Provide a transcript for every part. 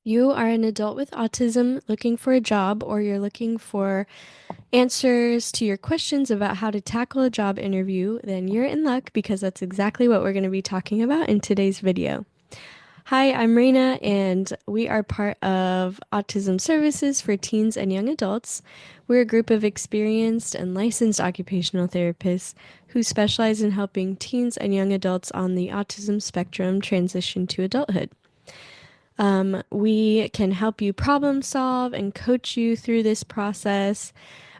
You are an adult with autism looking for a job, or you're looking for answers to your questions about how to tackle a job interview, then you're in luck because that's exactly what we're going to be talking about in today's video. Hi, I'm Rayna, and we are part of Autism Services for teens and young adults. We're a group of experienced and licensed occupational therapists who specialize in helping teens and young adults on the autism spectrum transition to adulthood. We can help you problem solve and coach you through this process.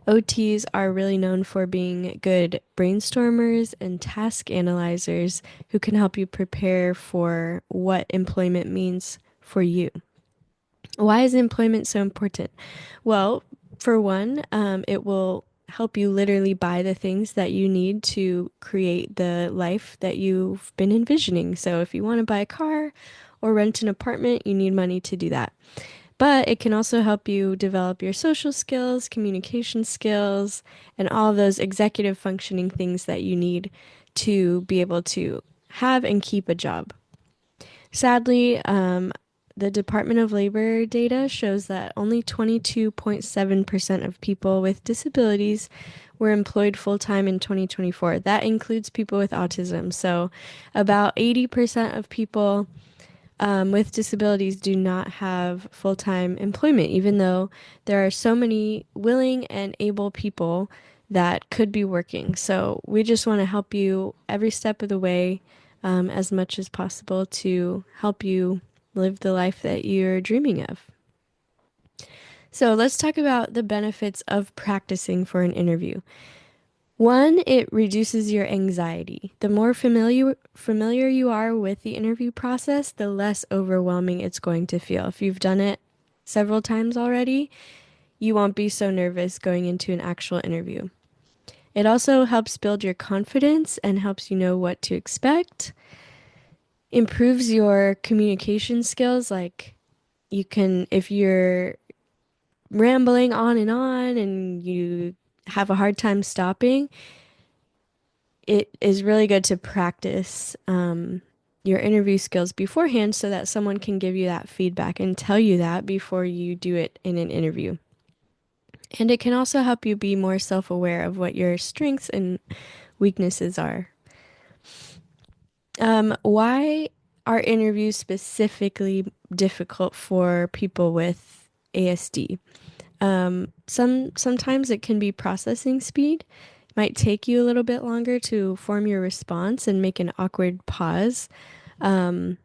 OTs are really known for being good brainstormers and task analyzers who can help you prepare for what employment means for you. Why is employment so important? Well, for one, it will help you literally buy the things that you need to create the life that you've been envisioning. So if you want to buy a car or rent an apartment, you need money to do that. But it can also help you develop your social skills, communication skills, and all of those executive functioning things that you need to be able to have and keep a job. Sadly, the Department of Labor data shows that only 22.7% of people with disabilities were employed full time in 2024. That includes people with autism. So, about 80% of people with disabilities do not have full time employment, even though there are so many willing and able people that could be working. So, we just want to help you every step of the way as much as possible to help you live the life that you're dreaming of. So, let's talk about the benefits of practicing for an interview. One, it reduces your anxiety. The more familiar you are with the interview process, the less overwhelming it's going to feel. If you've done it several times already, you won't be so nervous going into an actual interview. It also helps build your confidence and helps you know what to expect. Improves your communication skills. Like you can, if you're rambling on and you have a hard time stopping, it is really good to practice your interview skills beforehand so that someone can give you that feedback and tell you that before you do it in an interview. And it can also help you be more self aware of what your strengths and weaknesses are. Why are interviews specifically difficult for people with ASD? Sometimes it can be processing speed. It might take you a little bit longer to form your response and make an awkward pause. Um,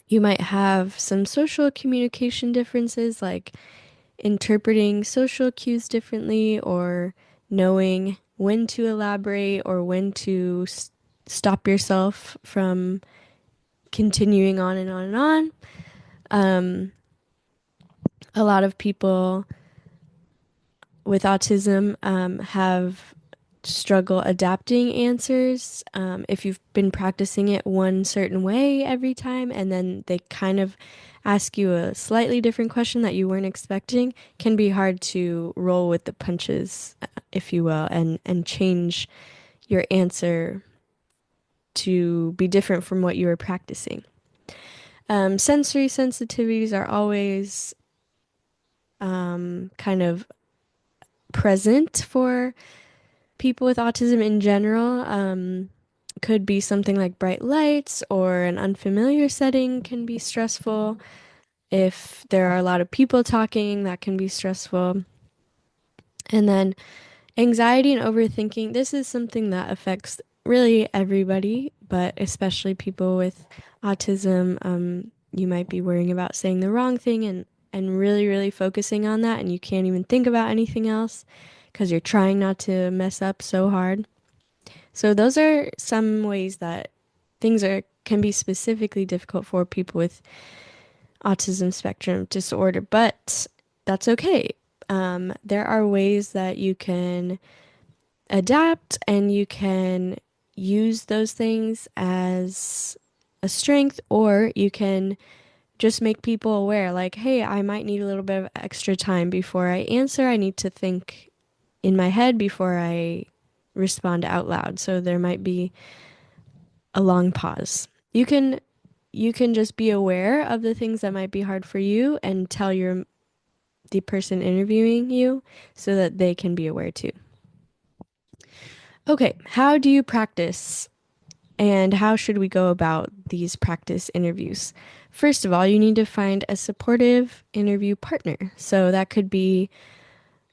you might have some social communication differences, like interpreting social cues differently or knowing when to elaborate or when to stop yourself from continuing on and on and on. Um, a lot of people with autism have struggle adapting answers. If you've been practicing it one certain way every time and then they kind of ask you a slightly different question that you weren't expecting, can be hard to roll with the punches, if you will, and change your answer to be different from what you were practicing. Sensory sensitivities are always kind of present for people with autism in general. Could be something like bright lights or an unfamiliar setting can be stressful. If there are a lot of people talking, that can be stressful. And then anxiety and overthinking. This is something that affects really everybody, but especially people with autism. You might be worrying about saying the wrong thing and really, really focusing on that, and you can't even think about anything else because you're trying not to mess up so hard. So those are some ways that things are can be specifically difficult for people with autism spectrum disorder, but that's okay. There are ways that you can adapt and you can use those things as a strength, or you can just make people aware, like, hey, I might need a little bit of extra time before I answer. I need to think in my head before I respond out loud. So there might be a long pause. You can you can just be aware of the things that might be hard for you and tell the person interviewing you so that they can be aware too. Okay, how do you practice and how should we go about these practice interviews? First of all, you need to find a supportive interview partner. So that could be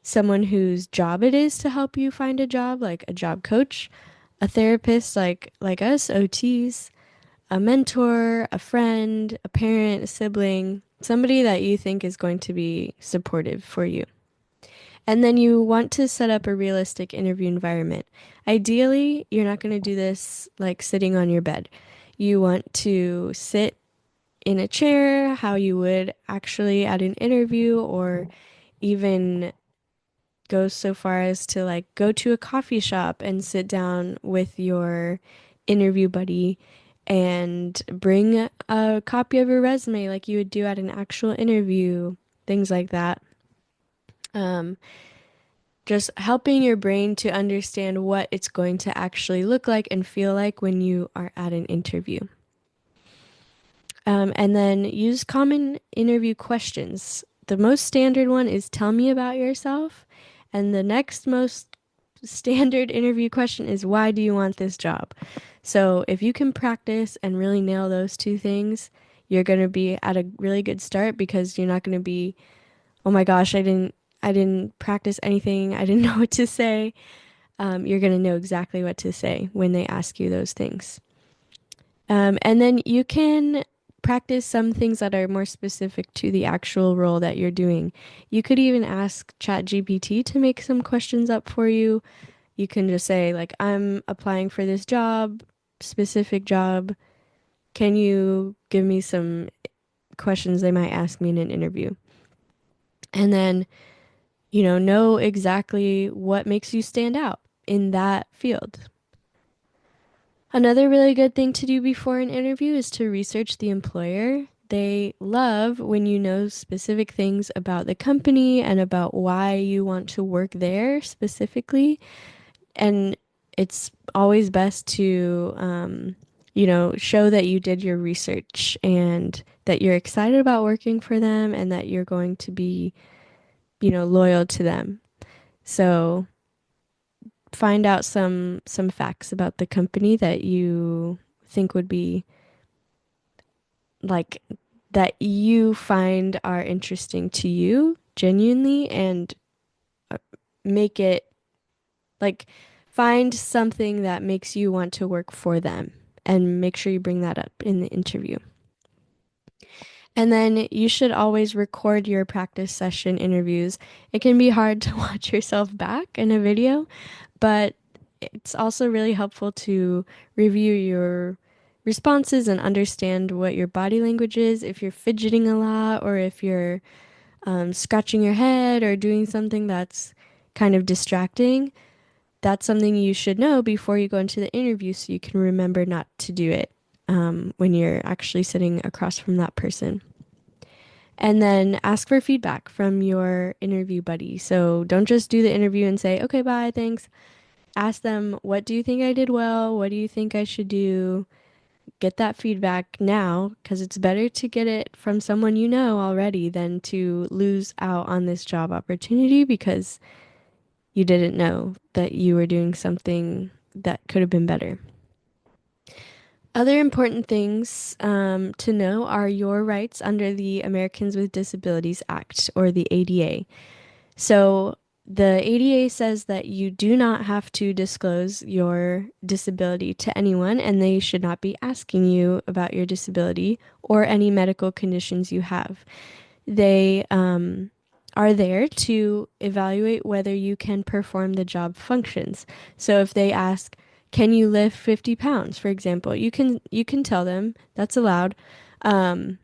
someone whose job it is to help you find a job, like a job coach, a therapist like us, OTs, a mentor, a friend, a parent, a sibling, somebody that you think is going to be supportive for you. And then you want to set up a realistic interview environment. Ideally, you're not going to do this like sitting on your bed. You want to sit in a chair, how you would actually at an interview, or even go so far as to like go to a coffee shop and sit down with your interview buddy and bring a copy of your resume like you would do at an actual interview, things like that. Um, just helping your brain to understand what it's going to actually look like and feel like when you are at an interview. And then use common interview questions. The most standard one is tell me about yourself. And the next most standard interview question is why do you want this job? So if you can practice and really nail those two things, you're going to be at a really good start because you're not going to be, oh my gosh, I didn't practice anything. I didn't know what to say. You're going to know exactly what to say when they ask you those things. And then you can practice some things that are more specific to the actual role that you're doing. You could even ask ChatGPT to make some questions up for you. You can just say, like, I'm applying for this job, specific job. Can you give me some questions they might ask me in an interview? And then, know exactly what makes you stand out in that field. Another really good thing to do before an interview is to research the employer. They love when you know specific things about the company and about why you want to work there specifically. And it's always best to, show that you did your research and that you're excited about working for them and that you're going to be, loyal to them. So find out some facts about the company that you think would be like that you find are interesting to you genuinely and uh, make it like find something that makes you want to work for them and make sure you bring that up in the interview. And then you should always record your practice session interviews. It can be hard to watch yourself back in a video, but it's also really helpful to review your responses and understand what your body language is. If you're fidgeting a lot or if you're scratching your head or doing something that's kind of distracting, that's something you should know before you go into the interview so you can remember not to do it when you're actually sitting across from that person. And then ask for feedback from your interview buddy. So don't just do the interview and say, okay, bye, thanks. Ask them, what do you think I did well? What do you think I should do? Get that feedback now because it's better to get it from someone you know already than to lose out on this job opportunity because you didn't know that you were doing something that could have been better. Other important things to know are your rights under the Americans with Disabilities Act or the ADA. So the ADA says that you do not have to disclose your disability to anyone, and they should not be asking you about your disability or any medical conditions you have. They are there to evaluate whether you can perform the job functions. So if they ask, "Can you lift 50 pounds?" for example, you can tell them that's allowed, and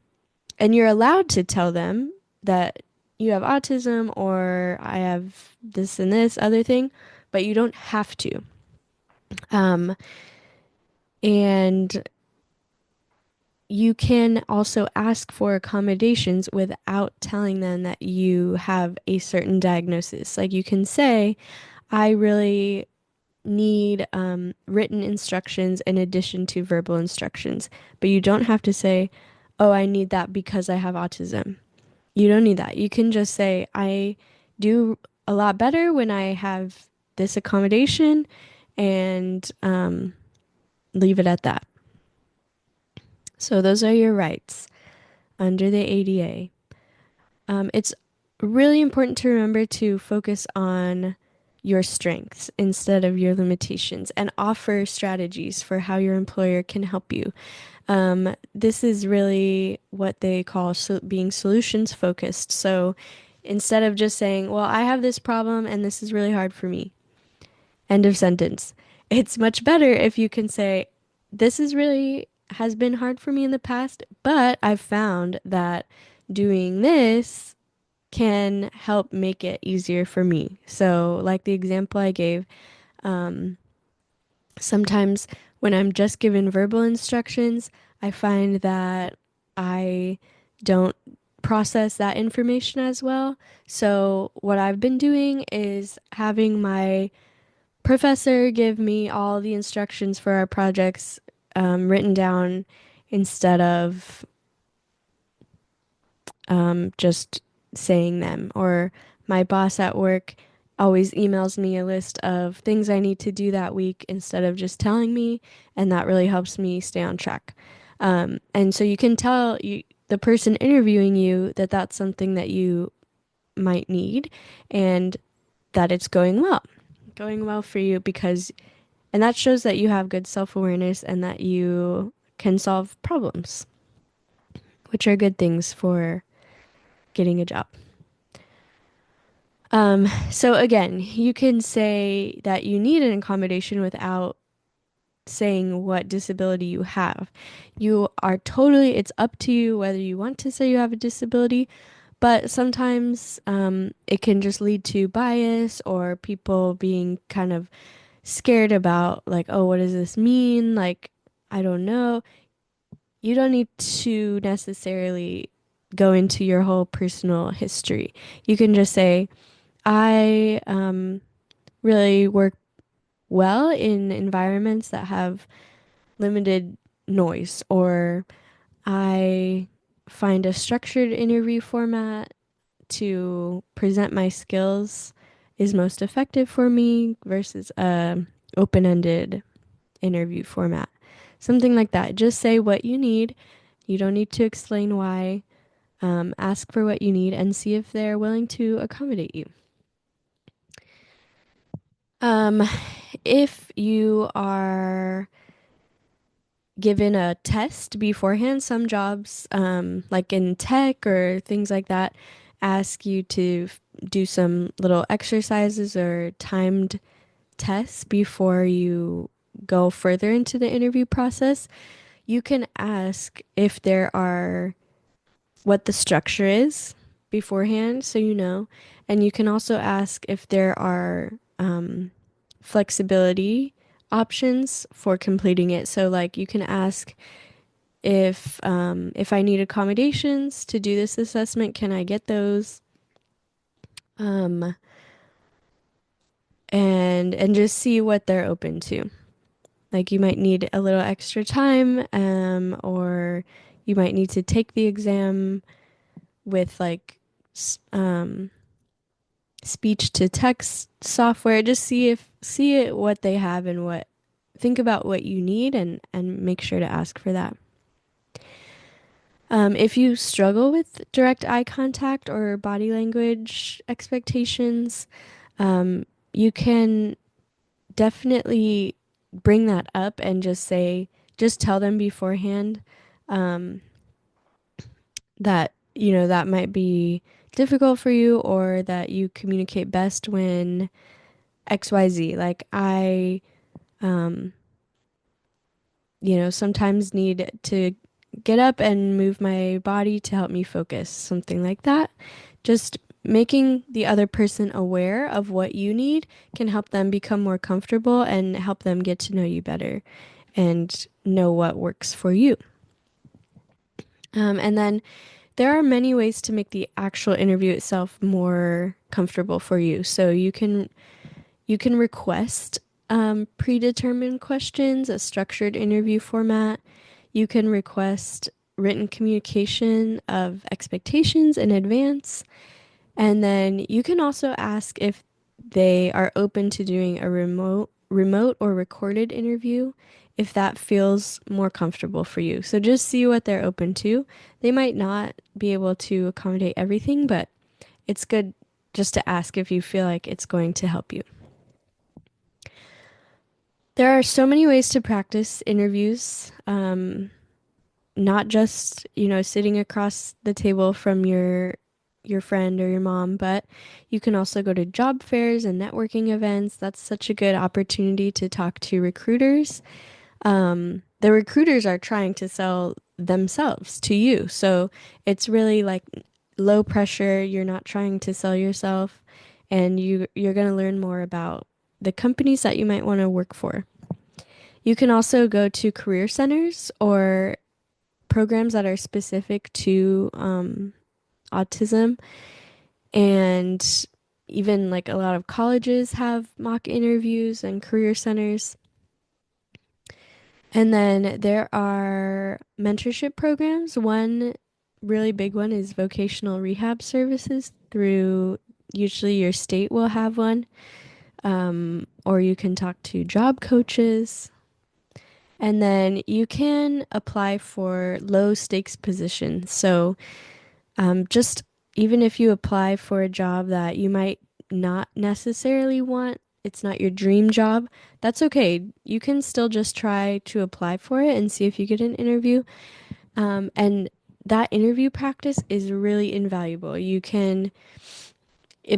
you're allowed to tell them that you have autism or I have this and this other thing, but you don't have to. Um, and you can also ask for accommodations without telling them that you have a certain diagnosis. Like you can say, I really need written instructions in addition to verbal instructions. But you don't have to say, oh, I need that because I have autism. You don't need that. You can just say, I do a lot better when I have this accommodation and leave it at that. So those are your rights under the ADA. It's really important to remember to focus on your strengths instead of your limitations and offer strategies for how your employer can help you. This is really what they call being solutions focused. So instead of just saying, well, I have this problem and this is really hard for me, end of sentence, it's much better if you can say, this is really has been hard for me in the past, but I've found that doing this can help make it easier for me. So, like the example I gave, um, sometimes when I'm just given verbal instructions, I find that I don't process that information as well. So, what I've been doing is having my professor give me all the instructions for our projects written down instead of just saying them. Or my boss at work always emails me a list of things I need to do that week instead of just telling me, and that really helps me stay on track. And so you can tell the person interviewing you that that's something that you might need and that it's going well for you and that shows that you have good self awareness and that you can solve problems, which are good things for getting a job. So again, you can say that you need an accommodation without saying what disability you have. It's up to you whether you want to say you have a disability, but sometimes it can just lead to bias or people being kind of scared about, like, oh, what does this mean? Like, I don't know. You don't need to necessarily go into your whole personal history. You can just say, I really work well in environments that have limited noise, or I find a structured interview format to present my skills is most effective for me versus a open-ended interview format. Something like that. Just say what you need. You don't need to explain why. Ask for what you need and see if they're willing to accommodate you. Um, if you are given a test beforehand, some jobs, like in tech or things like that, ask you to do some little exercises or timed tests before you go further into the interview process. You can ask if there are what the structure is beforehand, so you know. And you can also ask if there are flexibility options for completing it. So, like, you can ask if I need accommodations to do this assessment, can I get those? Um, and just see what they're open to. Like, you might need a little extra time, or you might need to take the exam with like speech to text software. Just see it what they have and what think about what you need and make sure to ask for that. If you struggle with direct eye contact or body language expectations, you can definitely bring that up and just tell them beforehand um, that, that might be difficult for you, or that you communicate best when XYZ. Like, um, sometimes need to get up and move my body to help me focus, something like that. Just making the other person aware of what you need can help them become more comfortable and help them get to know you better and know what works for you. And then there are many ways to make the actual interview itself more comfortable for you. So you can request predetermined questions, a structured interview format. You can request written communication of expectations in advance. And then you can also ask if they are open to doing a remote or recorded interview if that feels more comfortable for you. So just see what they're open to. They might not be able to accommodate everything, but it's good just to ask if you feel like it's going to help you. There are so many ways to practice interviews. Not just, sitting across the table from your friend or your mom, but you can also go to job fairs and networking events. That's such a good opportunity to talk to recruiters. The recruiters are trying to sell themselves to you. So it's really like low pressure. You're not trying to sell yourself, and you're going to learn more about the companies that you might want to work for. You can also go to career centers or programs that are specific to autism, and even like a lot of colleges have mock interviews and career centers. And then there are mentorship programs. One really big one is vocational rehab services through usually your state will have one. Or you can talk to job coaches. And then you can apply for low stakes positions. So just even if you apply for a job that you might not necessarily want, it's not your dream job, that's okay. You can still just try to apply for it and see if you get an interview. And that interview practice is really invaluable. It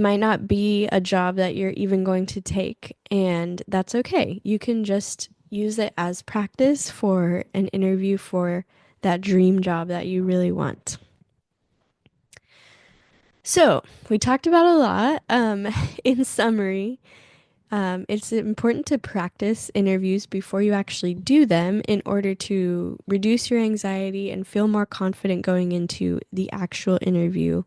might not be a job that you're even going to take, and that's okay. You can just use it as practice for an interview for that dream job that you really want. So, we talked about a lot. In summary, it's important to practice interviews before you actually do them in order to reduce your anxiety and feel more confident going into the actual interview.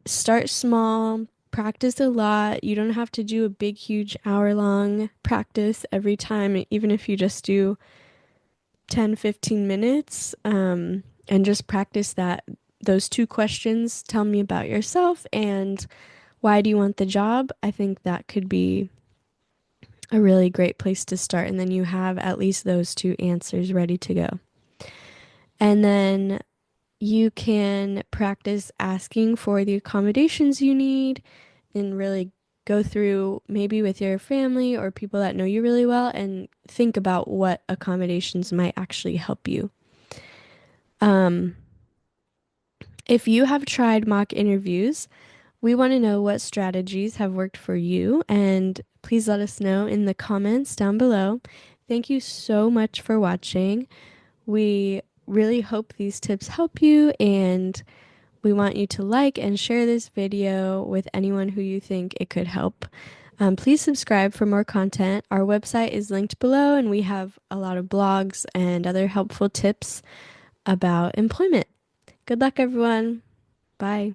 Start small, practice a lot. You don't have to do a big, huge hour-long practice every time, even if you just do 10, 15 minutes, and just practice those two questions. Tell me about yourself and why do you want the job? I think that could be a really great place to start. And then you have at least those two answers ready to go. And then you can practice asking for the accommodations you need and really go through maybe with your family or people that know you really well and think about what accommodations might actually help you. If you have tried mock interviews, we want to know what strategies have worked for you, and please let us know in the comments down below. Thank you so much for watching. We really hope these tips help you, and we want you to like and share this video with anyone who you think it could help. Please subscribe for more content. Our website is linked below, and we have a lot of blogs and other helpful tips about employment. Good luck, everyone. Bye.